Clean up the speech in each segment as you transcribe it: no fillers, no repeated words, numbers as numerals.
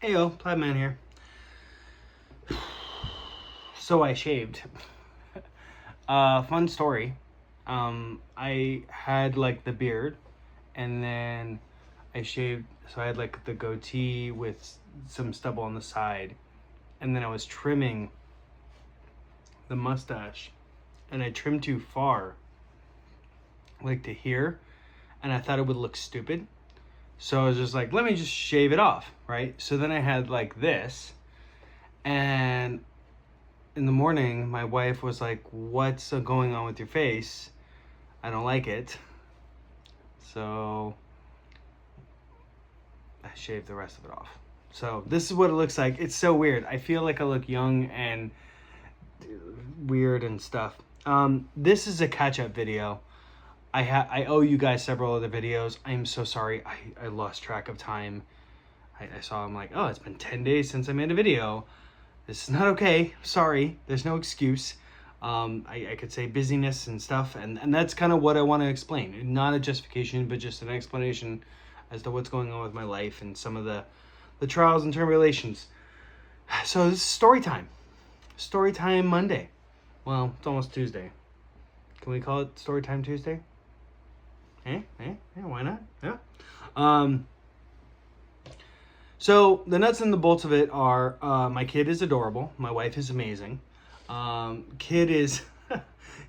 Heyo, Plaidman here. So I shaved. Fun story. I had like the beard, and then I shaved. So I had like the goatee with some stubble on the side, and then I was trimming the mustache, and I trimmed too far, like to here, and I thought it would look stupid. So I was just like, let me just shave it off, right? So then I had like this, and in the morning, my wife was like, "What's going on with your face? I don't like it." So I shaved the rest of it off. So this is what it looks like. It's so weird. I feel like I look young and weird and stuff. This is a catch-up video. I owe you guys several other videos. I'm so sorry. I lost track of time. I saw, I'm like, oh, it's been 10 days since I made a video. This is not okay. Sorry. There's no excuse. I could say busyness and stuff, and that's kind of what I want to explain. Not a justification, but just an explanation as to what's going on with my life and some of the trials and tribulations. So this is story time. Story time Monday. Well, it's almost Tuesday. Can we call it Story Time Tuesday? Yeah, why not? Yeah. So the nuts and the bolts of it are my kid is adorable. My wife is amazing. Kid is,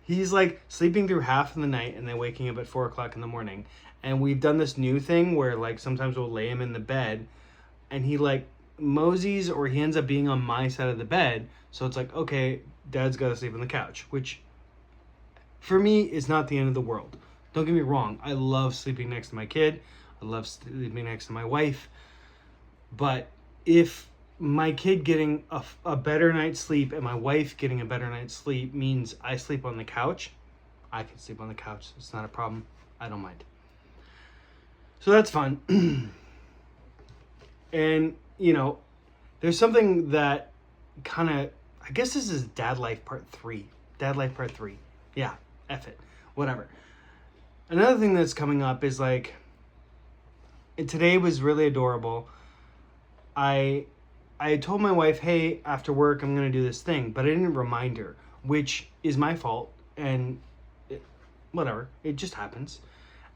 he's like sleeping through half of the night and then waking up at 4 o'clock in the morning. And we've done this new thing where like sometimes we'll lay him in the bed and he like moseys or he ends up being on my side of the bed. So it's like, okay, dad's got to sleep on the couch, which for me is not the end of the world. Don't get me wrong. I love sleeping next to my kid. I love sleeping next to my wife. But if my kid getting a better night's sleep and my wife getting a better night's sleep means I sleep on the couch, I can sleep on the couch. It's not a problem. I don't mind. So that's fun. And, you know, there's something that kind of, I guess this is Dad Life Part 3. Dad Life Part 3. Yeah, F it. Whatever. Another thing that's coming up is like, today was really adorable. I told my wife, hey, after work, I'm going to do this thing, but I didn't remind her, which is my fault, and whatever, it just happens.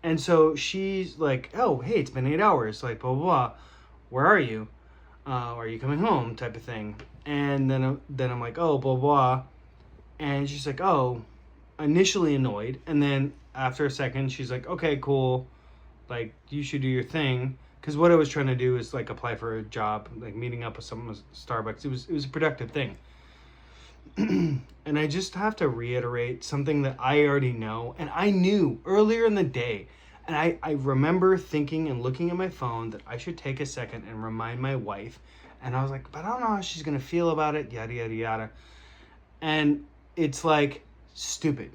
And so she's like, oh, hey, it's been 8 hours, like, blah, blah, blah. Where are you? Are you coming home? Type of thing. And then I'm like, oh, blah, blah. And she's like, oh, initially annoyed. And then after a second, she's like, okay, cool. Like, you should do your thing. Because what I was trying to do is like apply for a job, like meeting up with someone at Starbucks. It was a productive thing. And I just have to reiterate something that I already know. And I knew earlier in the day. And I remember thinking and looking at my phone that I should take a second and remind my wife. And I was like, but I don't know how she's going to feel about it, yada, yada, yada. And it's like stupid.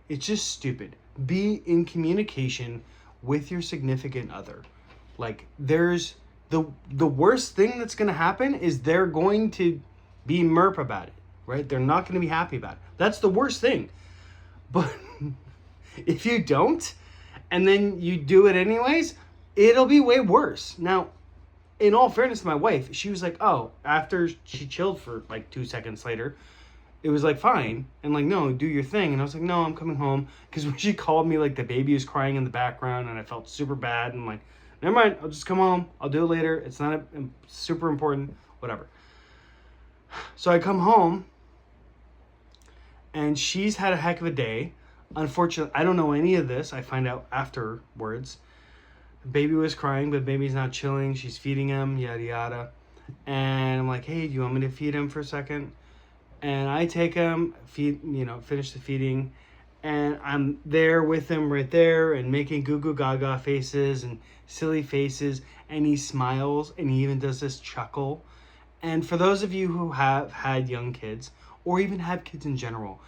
It's just stupid. Be in communication with your significant other. Like, there's the worst thing that's going to happen is they're going to be merp about it, right? They're not going to be happy about it. That's the worst thing. But if you don't, and then you do it anyways, it'll be way worse. Now, in all fairness to my wife, she was like, oh, after she chilled for like 2 seconds later, it was like, fine. And like, no, do your thing. And I was like, no, I'm coming home. Because when she called me, like the baby was crying in the background and I felt super bad. And I'm like, never mind, I'll just come home. I'll do it later. It's not super important, whatever. So I come home and she's had a heck of a day. Unfortunately, I don't know any of this. I find out afterwards. The baby was crying, but baby's not chilling. She's feeding him, yada, yada. And I'm like, hey, do you want me to feed him for a second? And I take him, finish the feeding. And I'm there with him right there and making goo goo gaga faces and silly faces. And he smiles and he even does this chuckle. And for those of you who have had young kids or even have kids in general,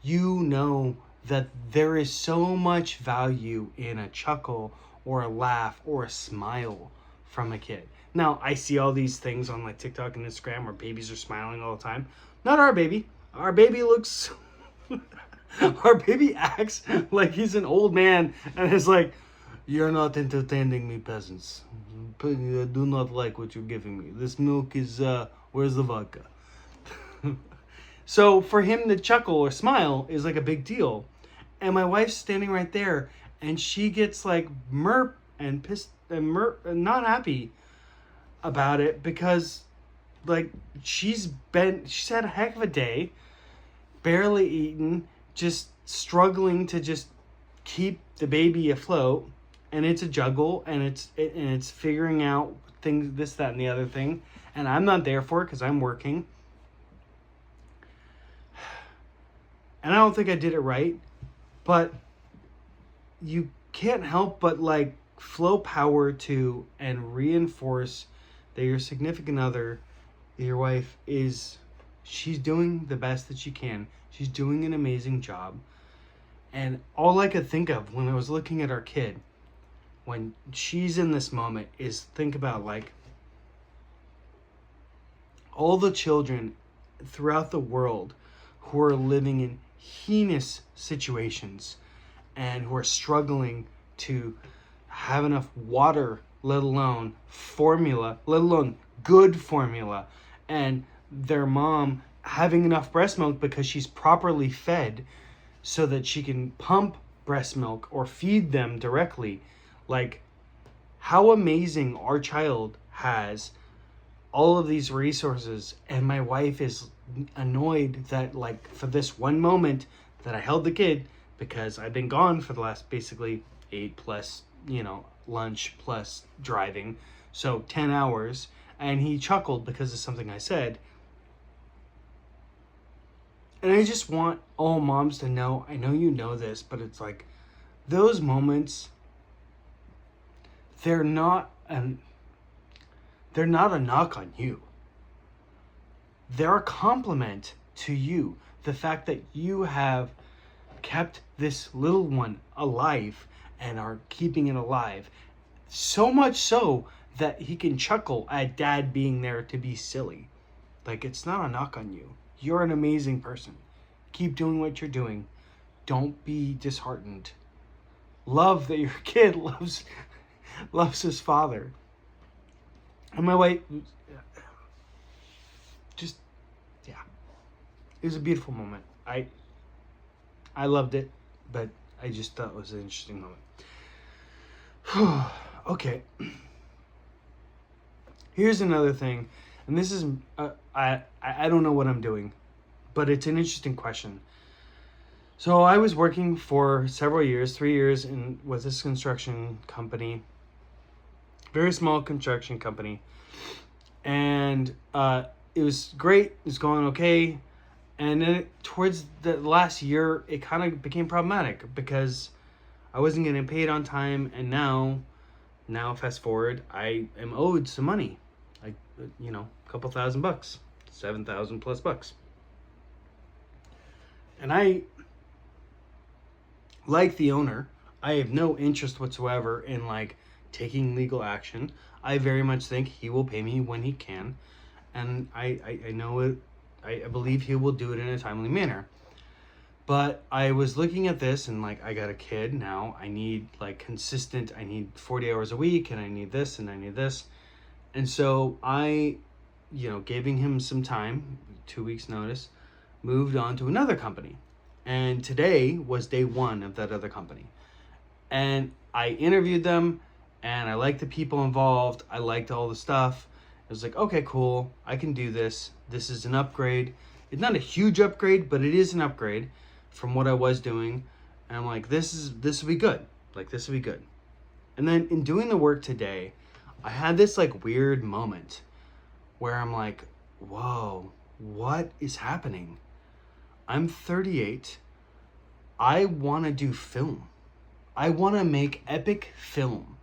you know that there is so much value in a chuckle or a laugh or a smile from a kid. Now, I see all these things on like TikTok and Instagram where babies are smiling all the time. Not our baby. Our baby looks... Our baby acts like he's an old man and is like, You're not entertaining me, peasants. I do not like what you're giving me. This milk is, where's the vodka? So for him to chuckle or smile is like a big deal. And my wife's standing right there, and she gets like merp and pissed and not happy about it because like she's had a heck of a day, barely eaten, just struggling to just keep the baby afloat, and it's a juggle, and it's figuring out things, this, that, and the other thing, and I'm not there for it because I'm working, and I don't think I did it right, but you can't help but like flow power to and reinforce that your significant other, your wife, she's doing the best that she can. She's doing an amazing job. And all I could think of when I was looking at our kid, when she's in this moment, is think about like all the children throughout the world who are living in heinous situations and who are struggling to have enough water, let alone formula, let alone good formula, and their mom having enough breast milk because she's properly fed so that she can pump breast milk or feed them directly. Like, how amazing our child has all of these resources, and my wife is annoyed that like for this one moment that I held the kid, because I've been gone for the last basically 8 plus, lunch plus driving, so 10 hours, and he chuckled because of something I said. And I just want all moms to know, I know you know this, but it's like those moments, they're not a knock on you. They're a compliment to you. The fact that you have kept this little one alive and are keeping it alive. So much so that he can chuckle at dad being there to be silly. Like, it's not a knock on you. You're an amazing person. Keep doing what you're doing. Don't be disheartened. Love that your kid loves his father. And my wife, just, yeah. It was a beautiful moment. I loved it, but I just thought it was an interesting moment. Okay. Here's another thing, and this is, I don't know what I'm doing, but it's an interesting question. So I was working for several years, 3 years with this construction company, very small construction company, and it was great. It was going okay. And then towards the last year, it kind of became problematic because I wasn't getting paid on time. And now fast forward, I am owed some money, like, a couple $1,000, 7,000 plus bucks. And I, like the owner, I have no interest whatsoever in like taking legal action. I very much think he will pay me when he can. And I know it. I believe he will do it in a timely manner. But I was looking at this and like, I got a kid now. I need like consistent, I need 40 hours a week, and I need this and I need this. And so I, giving him some time, 2 weeks notice, moved on to another company. And today was day 1 of that other company. And I interviewed them, and I liked the people involved. I liked all the stuff. I was like, okay, cool. I can do this. This is an upgrade. It's not a huge upgrade, but it is an upgrade from what I was doing. And I'm like, this will be good. Like, this will be good. And then in doing the work today, I had this like weird moment where I'm like, whoa, what is happening? I'm 38. I want to do film. I want to make epic film.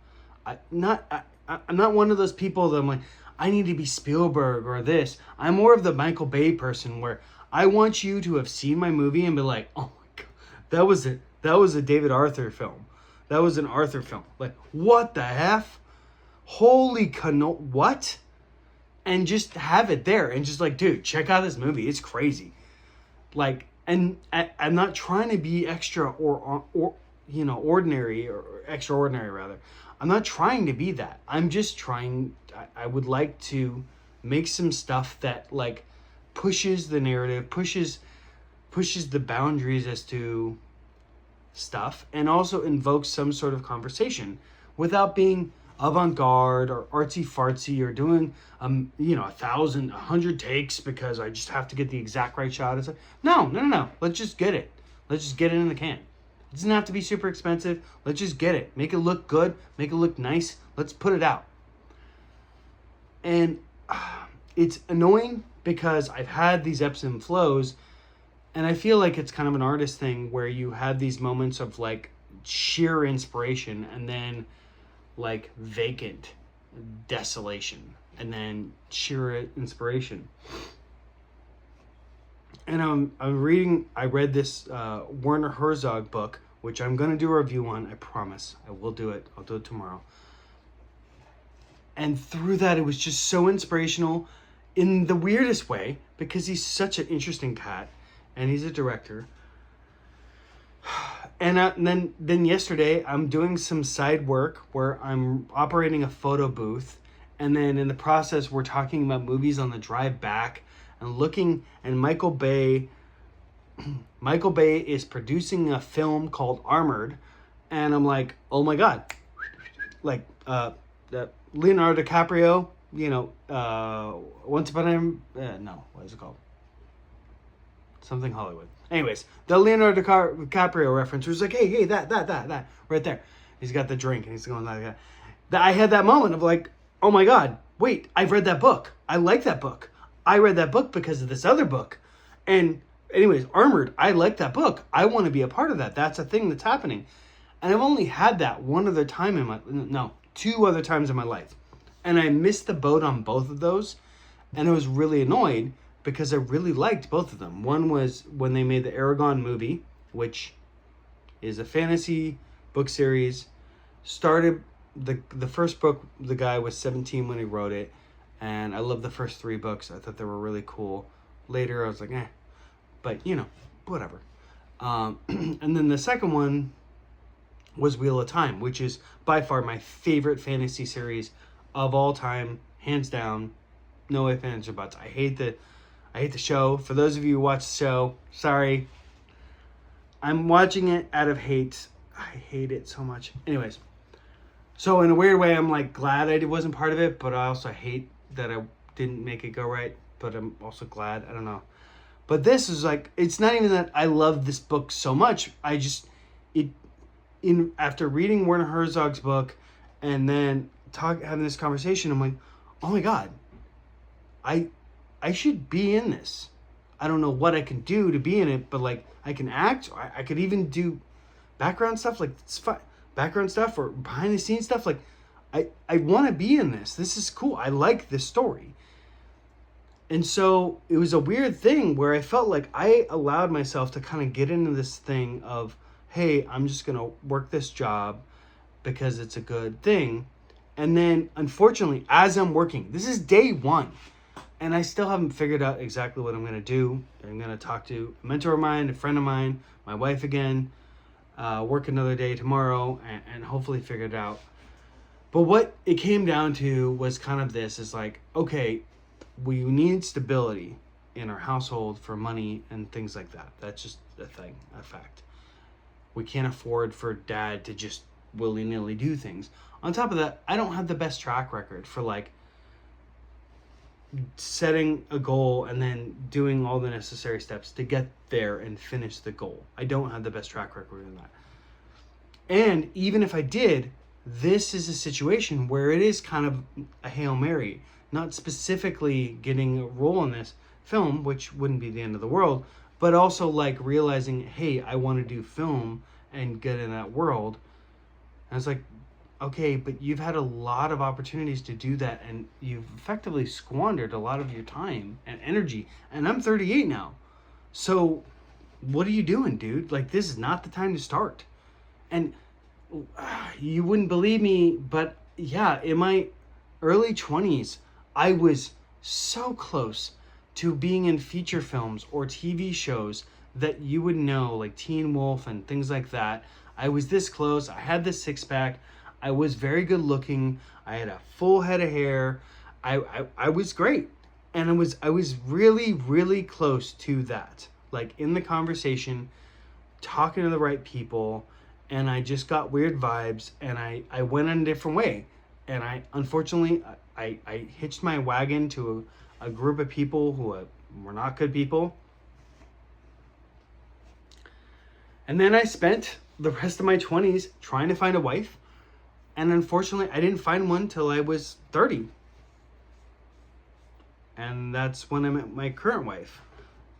I'm not one of those people that I'm like, I need to be Spielberg or this. I'm more of the Michael Bay person where I want you to have seen my movie and be like, oh my God, that was it. That was a David Arthur film. That was an Arthur film. Like, what the F? Holy what? And just have it there and just like, dude, check out this movie. It's crazy. Like, and I'm not trying to be extra or ordinary or extraordinary rather. I'm not trying to be that. I'm just trying. I would like to make some stuff that like pushes the narrative, pushes the boundaries as to stuff, and also invokes some sort of conversation without being avant-garde or artsy fartsy or doing 100 takes because I just have to get the exact right shot. It's like no. Let's just get it. Let's just get it in the can. It doesn't have to be super expensive. Let's just get it. Make it look good. Make it look nice. Let's put it out. And it's annoying because I've had these ebbs and flows, and I feel like it's kind of an artist thing where you have these moments of like sheer inspiration and then like vacant desolation and then sheer inspiration. And I read this Werner Herzog book, which I'm going to do a review on. I promise. I will do it. I'll do it tomorrow. And through that, it was just so inspirational in the weirdest way because he's such an interesting cat and he's a director. And then yesterday, I'm doing some side work where I'm operating a photo booth. And then in the process, we're talking about movies on the drive back and looking, and Michael Bay is producing a film called Armored, and I'm like, oh my god, like Leonardo DiCaprio, Once Upon a no, what is it called? Something Hollywood. Anyways, the Leonardo DiCaprio reference was like, hey, that right there. He's got the drink and he's going like that. I had that moment of like, oh my god, wait, I've read that book. I like that book. I read that book because of this other book. And anyways, Armored, I like that book. I want to be a part of that. That's a thing that's happening. And I've only had that two other times in my life. And I missed the boat on both of those. And I was really annoyed because I really liked both of them. One was when they made the Aragon movie, which is a fantasy book series. Started the first book, the guy was 17 when he wrote it. And I loved the first 3 books. I thought they were really cool. Later, I was like, but whatever. And then the second one was Wheel of Time, which is by far my favorite fantasy series of all time, hands down. No ifs, ands, or buts. I hate the show. For those of you who watch the show, sorry. I'm watching it out of hate. I hate it so much. Anyways, so in a weird way, I'm like glad I wasn't part of it, but I also hate that I didn't make it go right. But I'm also glad. I don't know. But this is like, it's not even that I love this book so much. After reading Werner Herzog's book and then having this conversation, I'm like, oh my god, I should be in this. I don't know what I can do to be in it, but like I can act. I could even do background stuff, like background stuff or behind the scenes stuff. Like I want to be in this. This is cool. I like this story. And so it was a weird thing where I felt like I allowed myself to kind of get into this thing of, hey, I'm just going to work this job because it's a good thing. And then, unfortunately, as I'm working, this is day 1, and I still haven't figured out exactly what I'm going to do. I'm going to talk to a mentor of mine, a friend of mine, my wife again, work another day tomorrow, and hopefully figure it out. But what it came down to was kind of this, is like, okay, we need stability in our household for money and things like that. That's just a thing, a fact. We can't afford for dad to just willy-nilly do things. On top of that, I don't have the best track record for like setting a goal and then doing all the necessary steps to get there and finish the goal. I don't have the best track record in that. And even if I did, this is a situation where it is kind of a Hail Mary. Not specifically getting a role in this film, which wouldn't be the end of the world, but also like realizing, hey, I want to do film and get in that world. And it's like, okay, but you've had a lot of opportunities to do that, and you've effectively squandered a lot of your time and energy. And I'm 38 now. So what are you doing, dude? Like, this is not the time to start. And you wouldn't believe me, but yeah, in my early 20s, I was so close to being in feature films or TV shows that you would know, like Teen Wolf and things like that. I was this close. I had this six pack. I was very good looking. I had a full head of hair. I was great. And I was really, really close to that. Like in the conversation, talking to the right people, and I just got weird vibes, and I went in a different way. And unfortunately, I hitched my wagon to a group of people who were not good people. And then I spent the rest of my 20s trying to find a wife. And unfortunately, I didn't find one till I was 30. And that's when I met my current wife.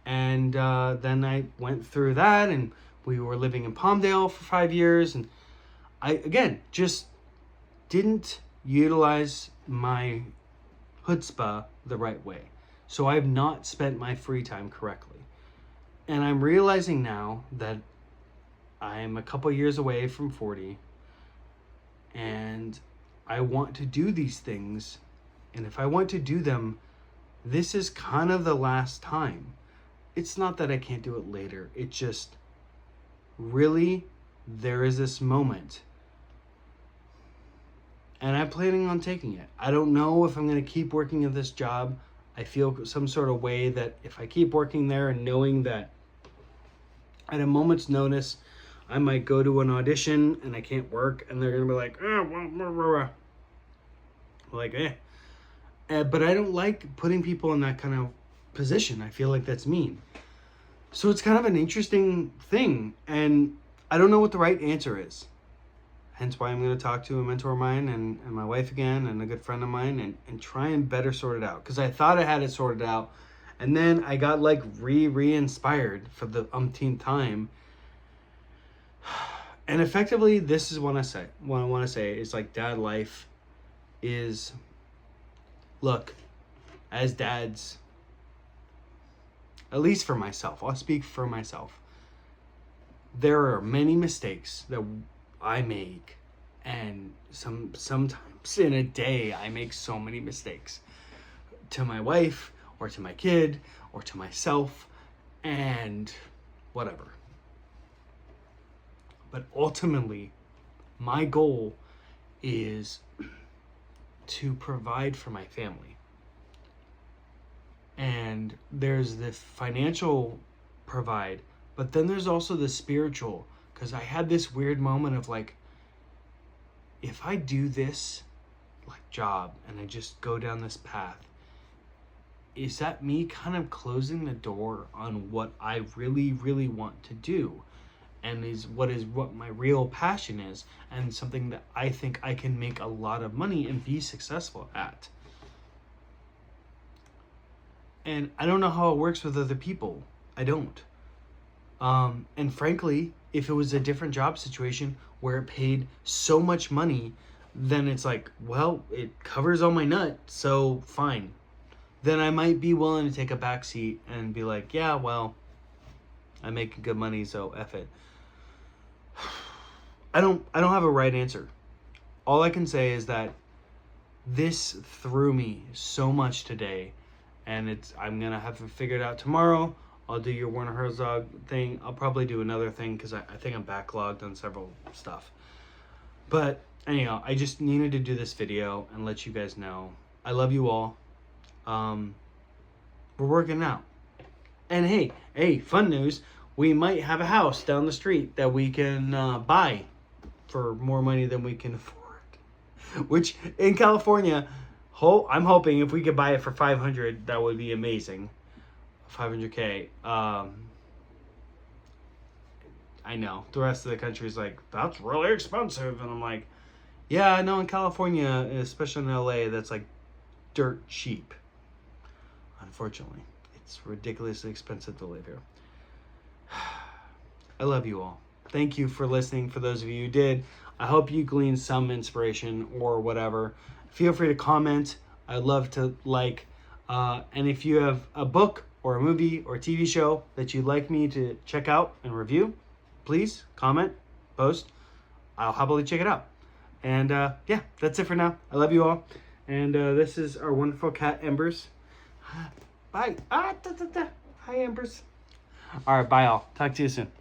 And then I went through that, and we were living in Palmdale for 5 years. And I, again, just didn't utilize my chutzpah the right way. So I've not spent my free time correctly. And I'm realizing now that I'm a couple years away from 40, and I want to do these things. And if I want to do them, this is kind of the last time. It's not that I can't do it later. It's just really there is this moment, and I'm planning on taking it. I don't know if I'm going to keep working at this job. I feel some sort of way that if I keep working there and knowing that at a moment's notice I might go to an audition and I can't work, and they're going to be like, but I don't like putting people in that kind of position. I feel like that's mean. So it's kind of an interesting thing, and I don't know what the right answer is. Hence why I'm going to talk to a mentor of mine and my wife again and a good friend of mine and try and better sort it out. Because I thought I had it sorted out, and then I got like re-inspired for the umpteenth time. And effectively, this is what I want to say is like dad life is, look, as dads, at least for myself, I'll speak for myself. There are many mistakes that I make, and sometimes in a day I make so many mistakes to my wife or to my kid or to myself and whatever. But ultimately, my goal is to provide for my family. And there's the financial provide, but then there's also the spiritual. Because I had this weird moment of like, if I do this like job and I just go down this path, is that me kind of closing the door on what I really, really want to do? And is what my real passion is, and something that I think I can make a lot of money and be successful at. And I don't know how it works with other people. I don't. And frankly, if it was a different job situation where it paid so much money, then it's like, well, it covers all my nut, so fine. Then I might be willing to take a back seat and be like, yeah, well, I'm making good money, so F it. I don't have a right answer. All I can say is that this threw me so much today, and I'm gonna have to figure it out tomorrow. I'll do your Werner Herzog thing. I'll probably do another thing because I think I'm backlogged on several stuff. But anyhow, I just needed to do this video and let you guys know. I love you all. We're working out. And hey, fun news. We might have a house down the street that we can buy for more money than we can afford. Which, in California, I'm hoping if we could buy it for $500, that would be amazing. $500K. I know. The rest of the country is like, that's really expensive. And I'm like, yeah, I know in California, especially in LA, that's like dirt cheap. Unfortunately, it's ridiculously expensive to live here. I love you all. Thank you for listening. For those of you who did, I hope you gleaned some inspiration or whatever. Feel free to comment. I'd love to like. And if you have a book or a movie or a TV show that you'd like me to check out and review, please comment, post. I'll happily check it out. And yeah, that's it for now. I love you all. And this is our wonderful cat, Embers. Bye. Hi, Embers. All right, bye all. Talk to you soon.